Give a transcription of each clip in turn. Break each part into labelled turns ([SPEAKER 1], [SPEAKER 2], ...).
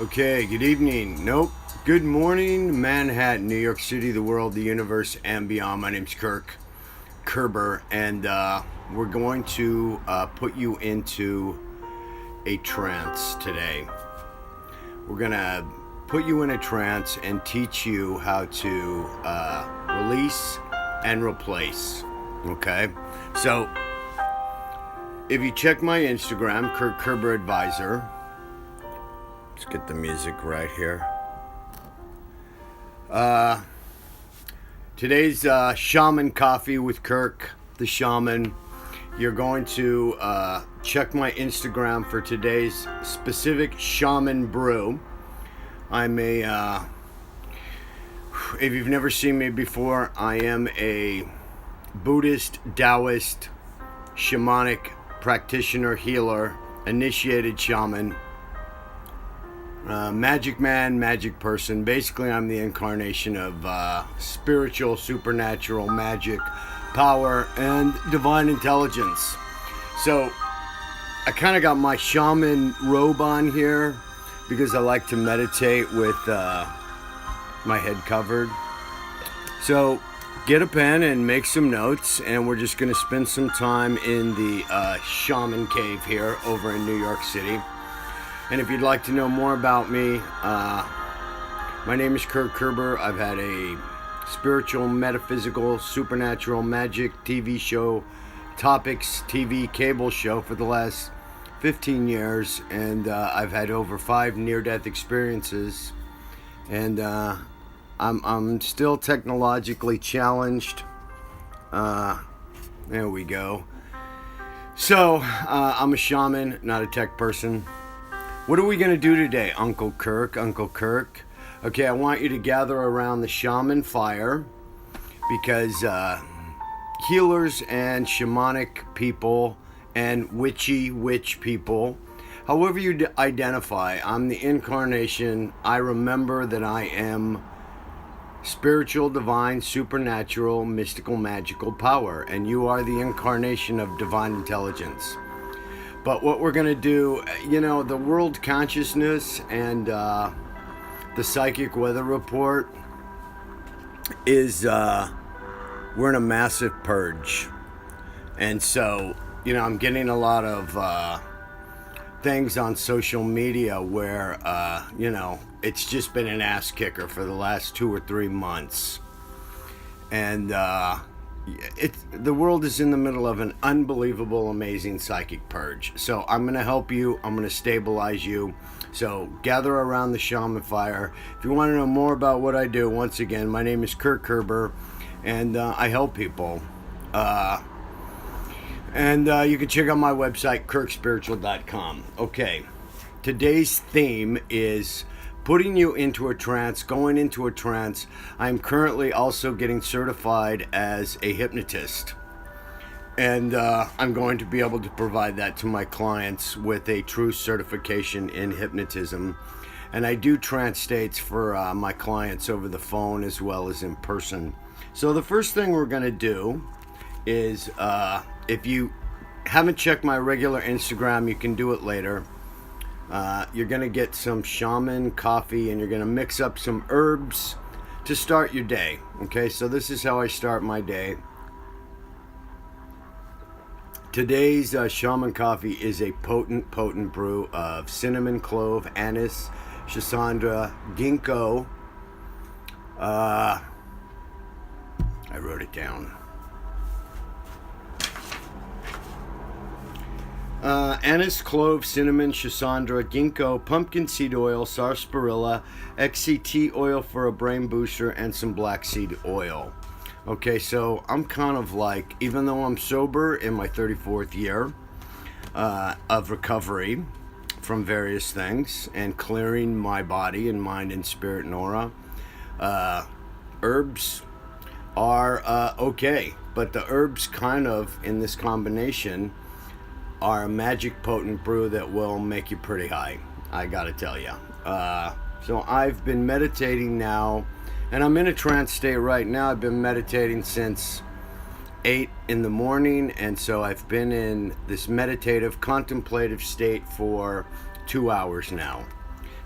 [SPEAKER 1] Okay, good evening. Nope. Good morning, Manhattan, New York City, the world, the universe, and beyond. My name's Kirk Kerber, and we're going to put you into a trance today. We're going to put you in a trance and teach you how to release and replace. Okay? So, if you check my Instagram, Kirk Kerber Advisor, let's get the music right here. Today's Shaman Coffee with Kirk, the Shaman. You're going to check my Instagram for today's specific Shaman brew. I'm a, if you've never seen me before, I am a Buddhist, Taoist, shamanic practitioner, healer, initiated shaman. Magic man, magic person. Basically, I'm the incarnation of spiritual, supernatural magic, power, and divine intelligence. So, I kind of got my shaman robe on here because I like to meditate with my head covered. So, get a pen and make some notes, and we're just going to spend some time in the shaman cave here over in New York City. And if you'd like to know more about me, my name is Kirk Kerber. I've had a spiritual, metaphysical, supernatural, magic TV show, topics TV cable show for the last 15 years. And I've had over 5 near-death experiences. And I'm still technologically challenged. There we go. So, I'm a shaman, not a tech person. What are we going to do today, Uncle Kirk? Uncle Kirk? Okay, I want you to gather around the shaman fire because healers and shamanic people and witch people, however you identify, I'm the incarnation. I remember that I am spiritual, divine, supernatural, mystical, magical power, and you are the incarnation of divine intelligence. But what we're going to do, you know, the world consciousness and the psychic weather report is, we're in a massive purge. And so, you know, I'm getting a lot of things on social media where, you know, it's just been an ass kicker for the last 2 or 3 months. And, the world is in the middle of an unbelievable, amazing psychic purge. So I'm going to help you. I'm going to stabilize you. So gather around the shaman fire. If you want to know more about what I do, once again, my name is Kirk Kerber, and I help people. And you can check out my website, kirkspiritual.com. Okay, today's theme is putting you into a trance, going into a trance. I'm currently also getting certified as a hypnotist. And I'm going to be able to provide that to my clients with a true certification in hypnotism. And I do trance states for my clients over the phone as well as in person. So the first thing we're going to do is, if you haven't checked my regular Instagram, you can do it later. You're going to get some shaman coffee and you're going to mix up some herbs to start your day. Okay, so this is how I start my day. Today's shaman coffee is a potent brew of cinnamon, clove, anise, schisandra, ginkgo. I wrote it down. Anise, clove, cinnamon, schisandra, ginkgo, pumpkin seed oil, sarsaparilla, XCT oil for a brain booster, and some black seed oil. Okay, so I'm kind of like, even though I'm sober in my 34th year of recovery from various things and clearing my body and mind and spirit and aura, herbs are okay. But the herbs kind of, in this combination, are a magic potent brew that will make you pretty high, I gotta tell you. So I've been meditating now, and I'm in a trance state right now. I've been meditating since 8 in the morning, and so I've been in this meditative, contemplative state for 2 hours now.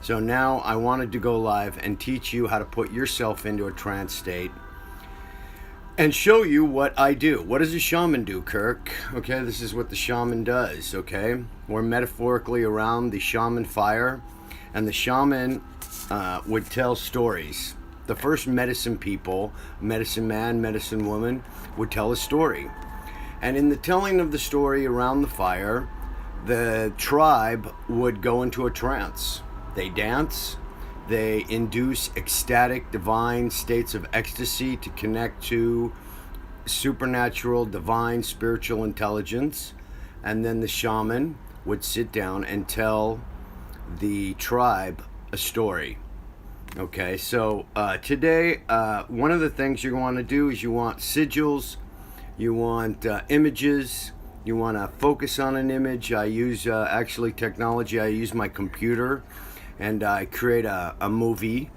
[SPEAKER 1] So now I wanted to go live and teach you how to put yourself into a trance state and show you what I do. What does a shaman do, Kirk? Okay, this is what the shaman does, okay? We're metaphorically around the shaman fire, and the shaman would tell stories. The first medicine people, medicine man, medicine woman, would tell a story. And in the telling of the story around the fire, the tribe would go into a trance. They dance. They induce ecstatic, divine states of ecstasy to connect to supernatural, divine, spiritual intelligence. And then the shaman would sit down and tell the tribe a story. Okay, so today, one of the things you want to do is you want sigils, you want images, you want to focus on an image. I use actually technology. I use my computer, and I create a movie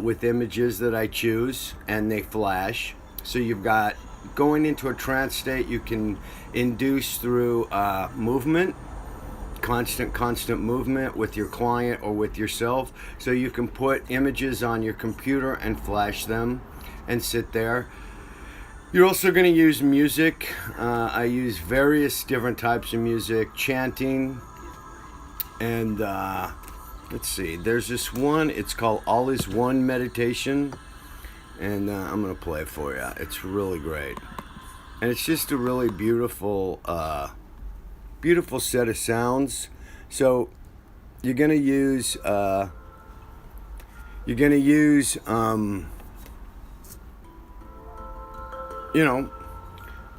[SPEAKER 1] with images that I choose, and they flash. So you've got going into a trance state. You can induce through movement, constant movement with your client or with yourself. So you can put images on your computer and flash them and sit there. You're also going to use music. I use various different types of music, chanting, and let's see, there's this one, it's called All Is One Meditation, and I'm going to play it for you. It's really great. And it's just a really beautiful set of sounds. So you're going to use,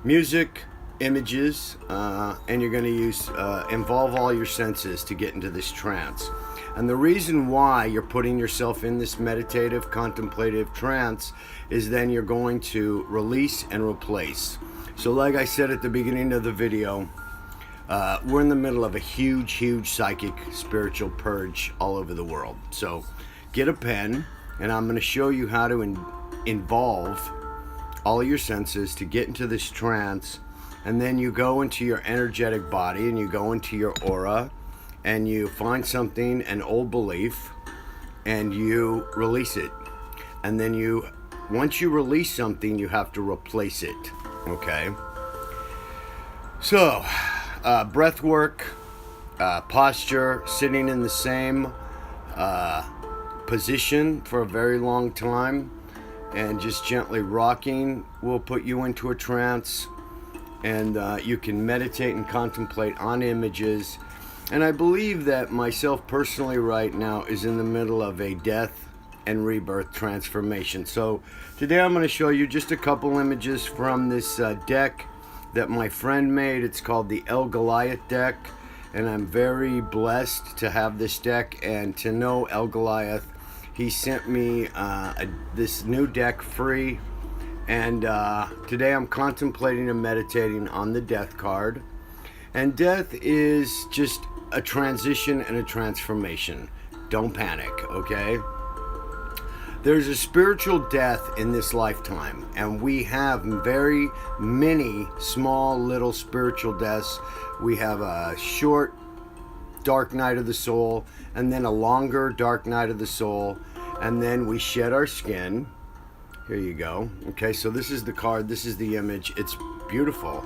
[SPEAKER 1] music, images, and you're going to use, involve all your senses to get into this trance. And the reason why you're putting yourself in this meditative, contemplative trance is then you're going to release and replace. So like I said at the beginning of the video, we're in the middle of a huge psychic, spiritual purge all over the world. So get a pen, and I'm going to show you how to involve all your senses to get into this trance. And then you go into your energetic body, and you go into your aura, and you find something, an old belief, and you release it. And then once you release something, you have to replace it. Okay? So, breath work, posture, sitting in the same position for a very long time, and just gently rocking will put you into a trance. And you can meditate and contemplate on images. And I believe that myself personally right now is in the middle of a death and rebirth transformation. So today I'm going to show you just a couple images from this deck that my friend made. It's called the El Goliath deck, and I'm very blessed to have this deck and to know El Goliath. He sent me this new deck free, and today I'm contemplating and meditating on the death card. And death is just a transition and a transformation. Don't panic, okay? There's a spiritual death in this lifetime, and we have very many small little spiritual deaths. We have a short dark night of the soul, and then a longer dark night of the soul, and then we shed our skin. Here you go. Okay, so this is the card, this is the image. It's beautiful.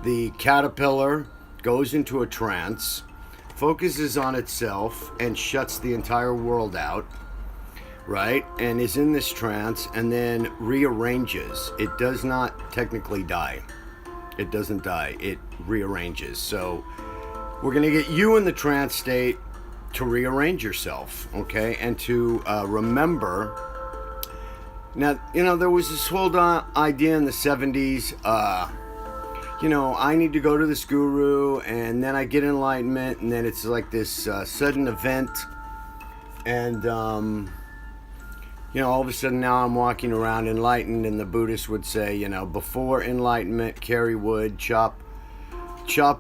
[SPEAKER 1] The caterpillar goes into a trance, focuses on itself, and shuts the entire world out, right? And is in this trance, and then rearranges. It does not technically die. It doesn't die. It rearranges. So we're going to get you in the trance state to rearrange yourself, okay? And to remember. Now, there was this whole idea in the 70s, I need to go to this guru, and then I get enlightenment, and then it's like this sudden event, and, all of a sudden now I'm walking around enlightened, and the Buddhists would say, before enlightenment, carry wood, chop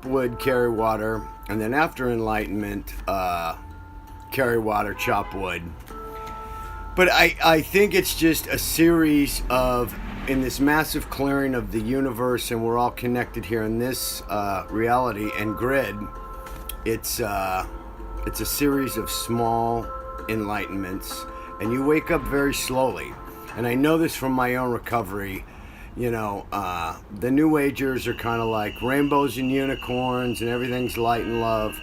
[SPEAKER 1] wood, carry water, and then after enlightenment, carry water, chop wood. But I think it's just a series of, in this massive clearing of the universe, and we're all connected here in this reality and grid, it's it's a series of small enlightenments, and you wake up very slowly. And I know this from my own recovery. You know, the New Agers are kind of like rainbows and unicorns and everything's light and love.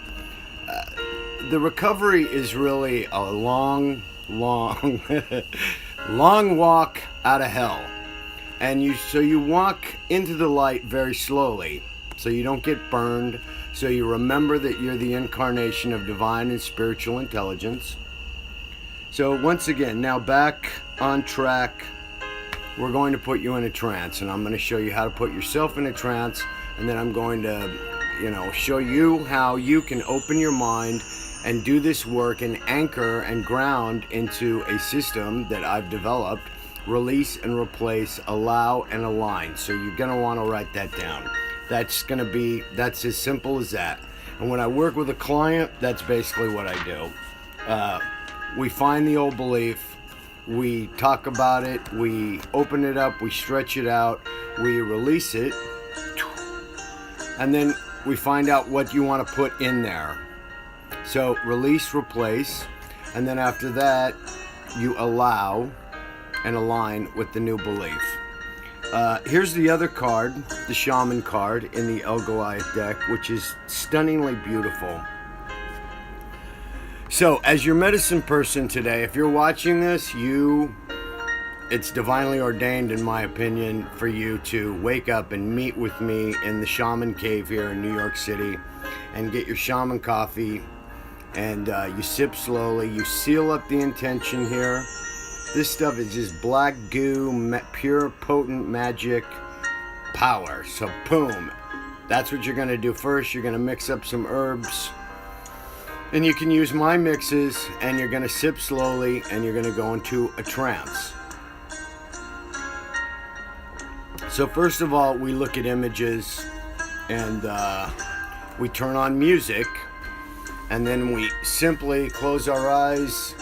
[SPEAKER 1] The recovery is really a long long walk out of hell. And you walk into the light very slowly so you don't get burned, so you remember that you're the incarnation of divine and spiritual intelligence. So once again, now back on track, we're going to put you in a trance, and I'm going to show you how to put yourself in a trance, and then I'm going to, show you how you can open your mind and do this work and anchor and ground into a system that I've developed: release and replace, allow and align. So you're going to want to write that down. That's as simple as that. And when I work with a client, that's basically what I do. We find the old belief, we talk about it, we open it up, we stretch it out, we release it, and then we find out what you want to put in there. So release, replace, and then after that, you allow and align with the new belief. Here's the other card, the Shaman card in the El Goliath deck, which is stunningly beautiful. So, as your medicine person today, if you're watching this, it's divinely ordained, in my opinion, for you to wake up and meet with me in the Shaman Cave here in New York City and get your Shaman coffee, and you sip slowly, you seal up the intention here. This stuff is just black goo, pure, potent magic power. So, boom. That's what you're going to do first. You're going to mix up some herbs. And you can use my mixes, and you're going to sip slowly, and you're going to go into a trance. So first of all, we look at images, and we turn on music, and then we simply close our eyes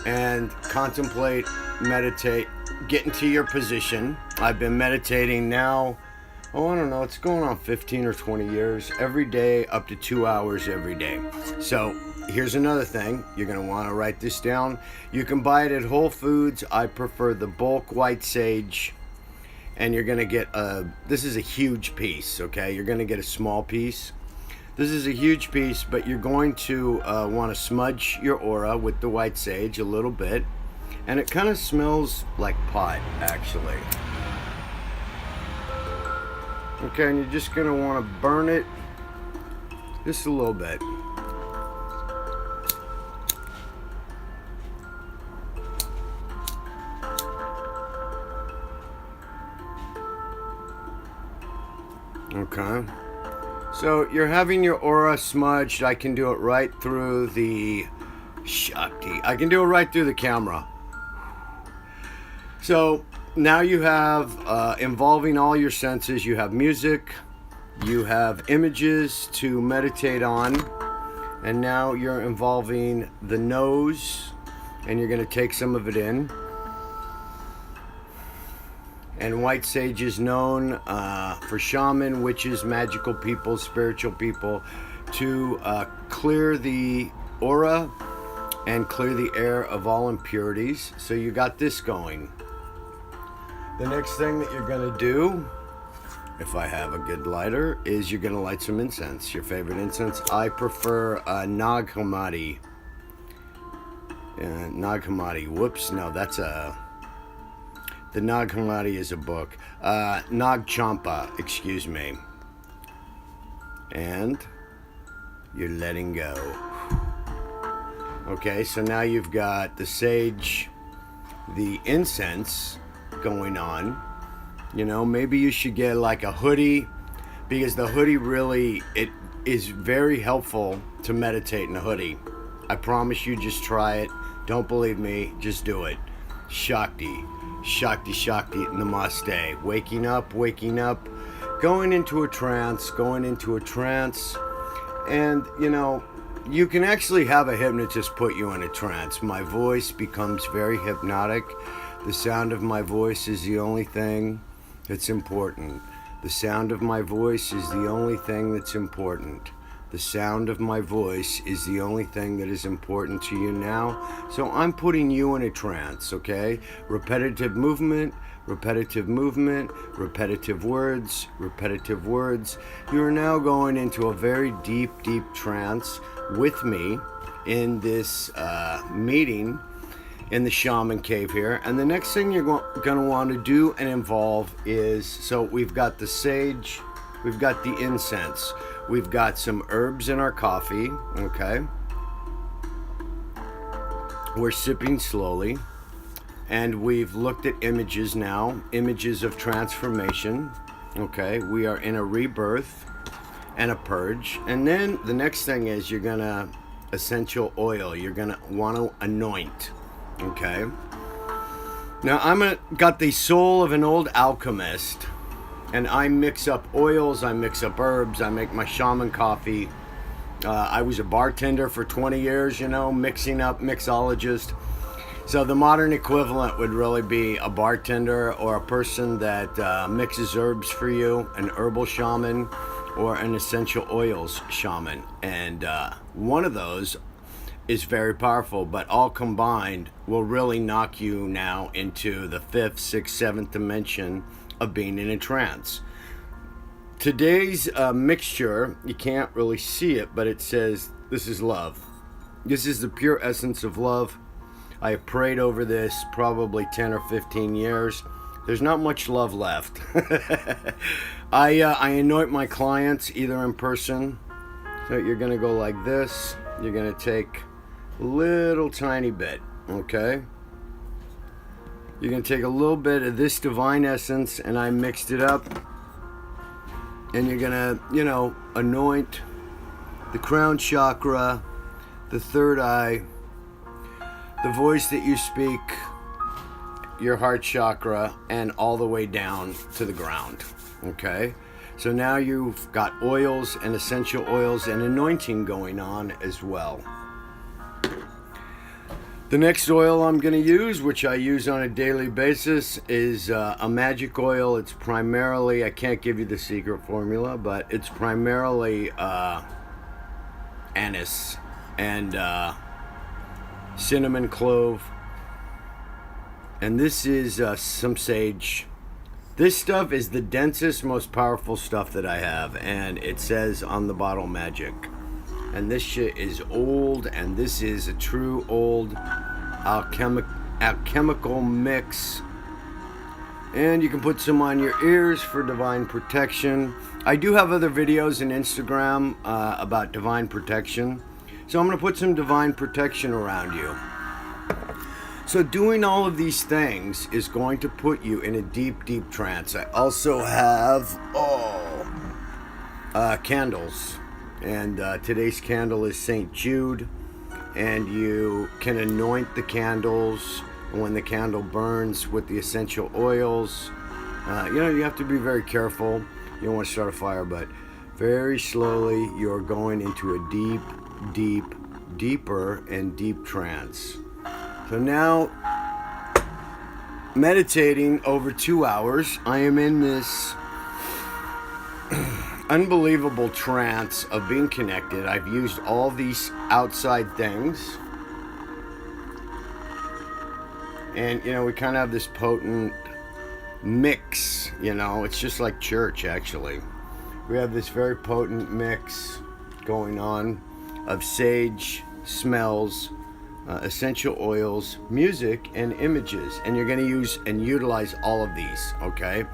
[SPEAKER 1] and contemplate, meditate, get into your position. I've been meditating now, I don't know, it's going on 15 or 20 years, every day, up to 2 hours every day. So here's another thing, you're going to want to write this down. You can buy it at Whole Foods. I prefer the bulk white sage, and you're going to get this is a huge piece, okay? You're going to get a small piece. This is a huge piece, but you're going to want to smudge your aura with the white sage a little bit, and it kind of smells like pot, actually. Okay, and you're just going to want to burn it just a little bit. Okay. So you're having your aura smudged. I can do it right through the Shakti. I can do it right through the camera. So now you have, involving all your senses, you have music, you have images to meditate on, and now you're involving the nose, and you're going to take some of it in. And white sage is known for shaman, witches, magical people, spiritual people, to clear the aura and clear the air of all impurities. So you got this going. The next thing that you're going to do, if I have a good lighter, is you're going to light some incense. Your favorite incense? I prefer Nag Hammadi. Nag Hammadi. Whoops, no, that's a... The Nag Hammadi is a book. Nag Champa, excuse me. And you're letting go. Okay, so now you've got the sage, the incense going on. You know, maybe you should get like a hoodie, because the hoodie really, it is very helpful to meditate in a hoodie. I promise you, just try it. Don't believe me, just do it. Shakti, Shakti, Shakti, Namaste. Waking up, going into a trance, and you can actually have a hypnotist put you in a trance. My voice becomes very hypnotic. The sound of my voice is the only thing that's important. The sound of my voice is the only thing that's important. The sound of my voice is the only thing that is important to you now. So I'm putting you in a trance, okay? Repetitive movement, repetitive movement, repetitive words, repetitive words. You are now going into a very deep, deep trance with me in this meeting in the shaman cave here. And the next thing you're going to want to do and involve is, so we've got the sage, we've got the incense, we've got some herbs in our coffee, okay? We're sipping slowly, and we've looked at images now, images of transformation, okay? We are in a rebirth and a purge. And then the next thing is you're gonna essential oil, you're gonna want to anoint. Okay. Now got the soul of an old alchemist, and I mix up oils, I mix up herbs, I make my shaman coffee. I was a bartender for 20 years, you know, mixing up, mixologist. So the modern equivalent would really be a bartender or a person that mixes herbs for you, an herbal shaman or an essential oils shaman. And one of those is very powerful, but all combined will really knock you now into the 5th, 6th, 7th dimension of being in a trance. Today's mixture, you can't really see it, but it says this is love. This is the pure essence of love. I have prayed over this probably 10 or 15 years. There's not much love left. I anoint my clients either in person. So you're going to go like this. You're going to take little tiny bit, okay? You're gonna take a little bit of this divine essence, and I mixed it up, and you're gonna, you know, anoint the crown chakra, the third eye, the voice that you speak, your heart chakra, and all the way down to the ground, okay? So now you've got oils and essential oils and anointing going on as well. The next oil I'm going to use, which I use on a daily basis, is a magic oil. It's primarily, I can't give you the secret formula, but it's primarily anise and cinnamon clove. And this is some sage. This stuff is the densest, most powerful stuff that I have, and it says on the bottle magic. And this shit is old, and this is a true old alchemical mix. And you can put some on your ears for divine protection. I do have other videos on Instagram about divine protection. So I'm going to put some divine protection around you. So doing all of these things is going to put you in a deep, deep trance. I also have candles. And today's candle is St. Jude, and you can anoint the candles when the candle burns with the essential oils. You know, you have to be very careful. You don't want to start a fire, but very slowly you're going into a deep, deep, deeper and deep trance. So now, meditating over 2 hours, I am in this unbelievable trance of being connected. I've used all these outside things, and you know, we kind of have this potent mix, you know, it's just like church actually. We have this very potent mix going on of sage, smells, essential oils, music, and images, and you're going to use and utilize all of these, okay?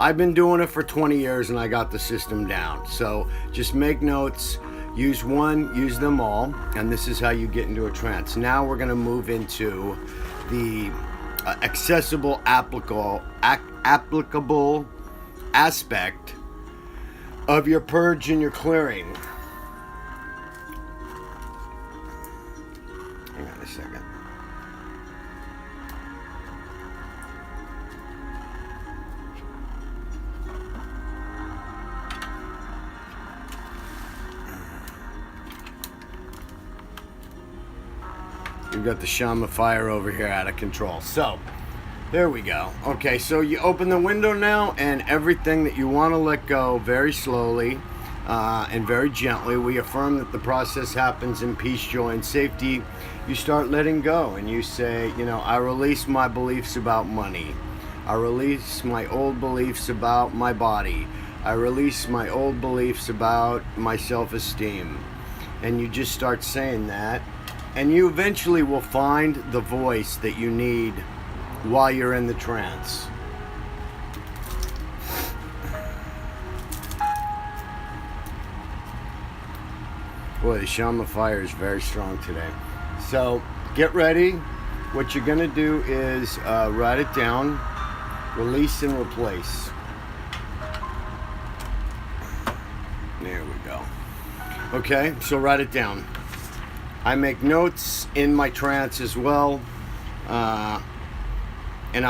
[SPEAKER 1] I've been doing it for 20 years and I got the system down. So just make notes, use one, use them all, and this is how you get into a trance. Now we're going to move into the accessible, applicable aspect of your purge and your clearing. Hang on a second. We've got the shaman fire over here out of control. So, there we go. Okay, so you open the window now, and everything that you want to let go very slowly, and very gently, we affirm that the process happens in peace, joy, and safety. You start letting go, and you say, I release my beliefs about money. I release my old beliefs about my body. I release my old beliefs about my self-esteem. And you just start saying that, and you eventually will find the voice that you need while you're in the trance. Boy, the Shaman fire is very strong today. So get ready. What you're going to do is write it down, release and replace. There we go. Okay, so write it down. I make notes in my trance as well. And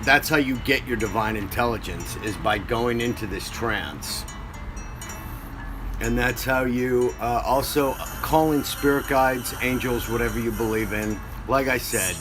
[SPEAKER 1] that's how you get your divine intelligence, is by going into this trance. And that's how you also call in spirit guides, angels, whatever you believe in. Like I said,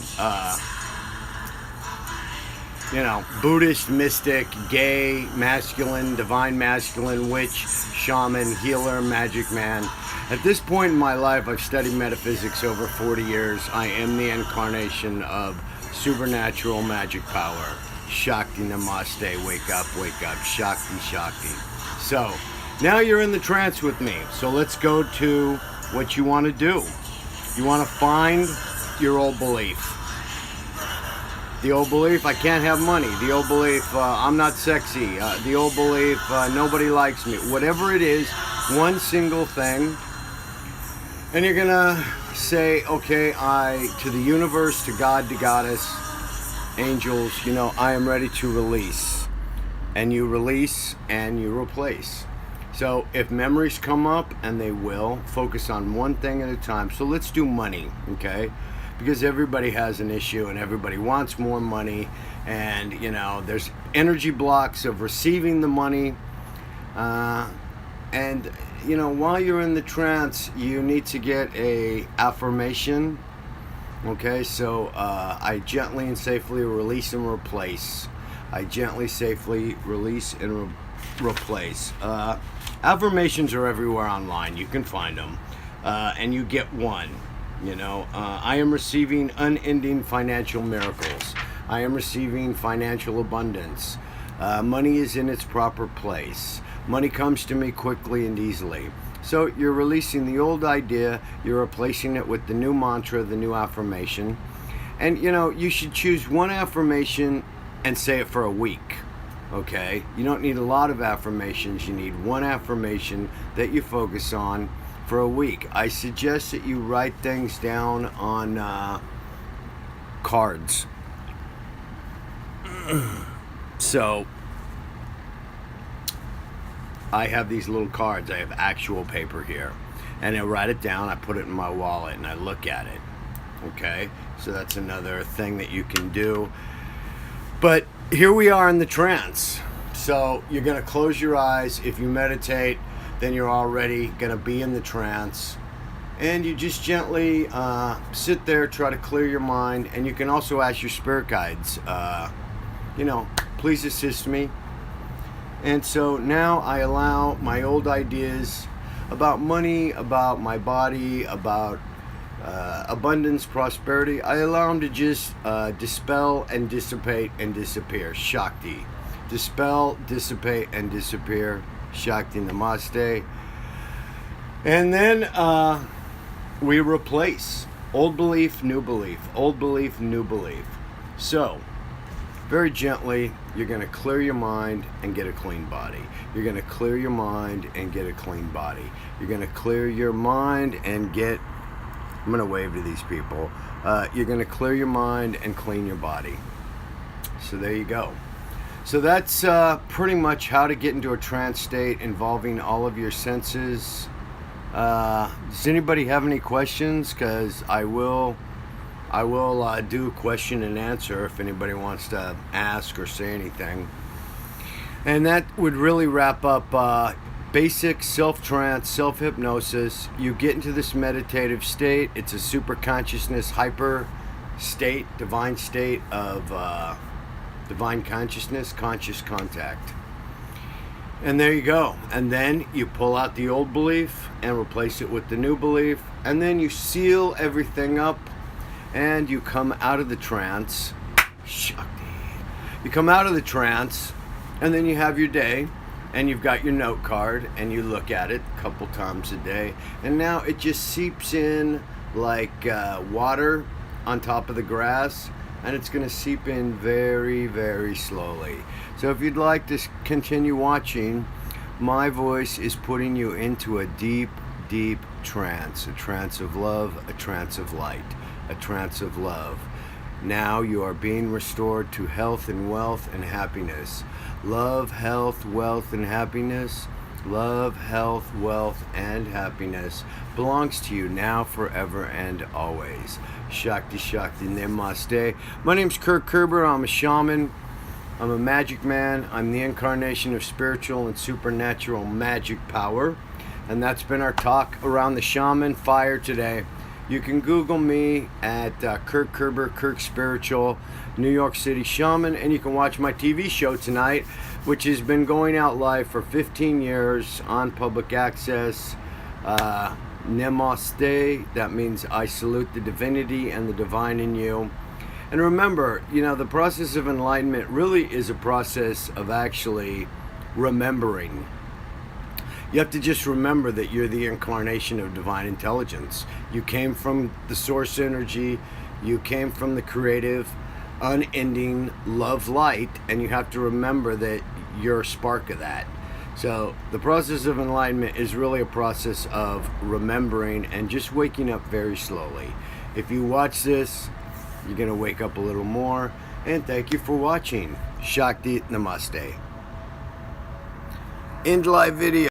[SPEAKER 1] Buddhist, mystic, gay, masculine, divine masculine, witch, shaman, healer, magic man. At this point in my life, I've studied metaphysics over 40 years. I am the incarnation of supernatural magic power. Shakti Namaste, wake up, Shakti, Shakti. So, now you're in the trance with me. So let's go to what you want to do. You want to find your old belief. The old belief, I can't have money. The old belief, I'm not sexy. The old belief, nobody likes me. Whatever it is, one single thing. And you're going to say, okay, to the universe, to God, to Goddess, angels, I am ready to release. And you release and you replace. So if memories come up, and they will, focus on one thing at a time. So let's do money, okay? Because everybody has an issue and everybody wants more money. And, there's energy blocks of receiving the money. And while you're in the trance, you need to get a affirmation. Okay, so I gently and safely release and replace. I gently, safely release and replace. Affirmations are everywhere online. You can find them. And you get one. I am receiving unending financial miracles. I am receiving financial abundance. Money is in its proper place. Money comes to me quickly and easily. So you're releasing the old idea, you're replacing it with the new mantra, the new affirmation. And you should choose one affirmation and say it for a week. Okay? You don't need a lot of affirmations. You need one affirmation that you focus on for a week. I suggest that you write things down on cards. So I have these little cards. I have actual paper here. And I write it down, I put it in my wallet, and I look at it. Okay? So that's another thing that you can do. But here we are in the trance. So you're going to close your eyes. If you meditate, then you're already going to be in the trance. And you just gently sit there, try to clear your mind. And you can also ask your spirit guides, please assist me. And so now I allow my old ideas about money, about my body, about abundance, prosperity, I allow them to just dispel and dissipate and disappear. Shakti. Dispel, dissipate, and disappear. Shakti Namaste. And then we replace. Old belief, new belief. Old belief, new belief. So, very gently, you're going to clear your mind and get a clean body. You're going to clear your mind and get a clean body. You're going to clear your mind and get... I'm going to wave to these people. You're going to clear your mind and clean your body. So there you go. So that's pretty much how to get into a trance state involving all of your senses. Does anybody have any questions? Because I will do question and answer if anybody wants to ask or say anything. And that would really wrap up basic self-trance, self-hypnosis. You get into this meditative state. It's a super consciousness, hyper state, divine state of divine consciousness, conscious contact. And there you go. And then you pull out the old belief and replace it with the new belief. And then you seal everything up and you come out of the trance. Shakti. You come out of the trance and then you have your day and you've got your note card and you look at it a couple times a day. And now it just seeps in like water on top of the grass, and it's going to seep in very, very slowly. So if you'd like to continue watching, my voice is putting you into a deep, deep trance, a trance of love, a trance of light, a trance of love. Now you are being restored to health and wealth and happiness. Love, health, wealth, and happiness. Love, health, wealth, and happiness belongs to you now, forever, and always. Shakti, Shakti, Namaste. My name's Kirk Kerber. I'm a shaman. I'm a magic man. I'm the incarnation of spiritual and supernatural magic power. And that's been our talk around the shaman fire today. You can Google me at Kirk Kerber, Kirk Spiritual, New York City Shaman, and you can watch my TV show tonight, which has been going out live for 15 years on public access. Namaste, that means I salute the divinity and the divine in you. And remember, the process of enlightenment really is a process of actually remembering. You have to just remember that you're the incarnation of divine intelligence. You came from the source energy. You came from the creative, unending love light. And you have to remember that you're a spark of that. So the process of enlightenment is really a process of remembering and just waking up very slowly. If you watch this, you're going to wake up a little more. And thank you for watching. Shakti, Namaste. End live video.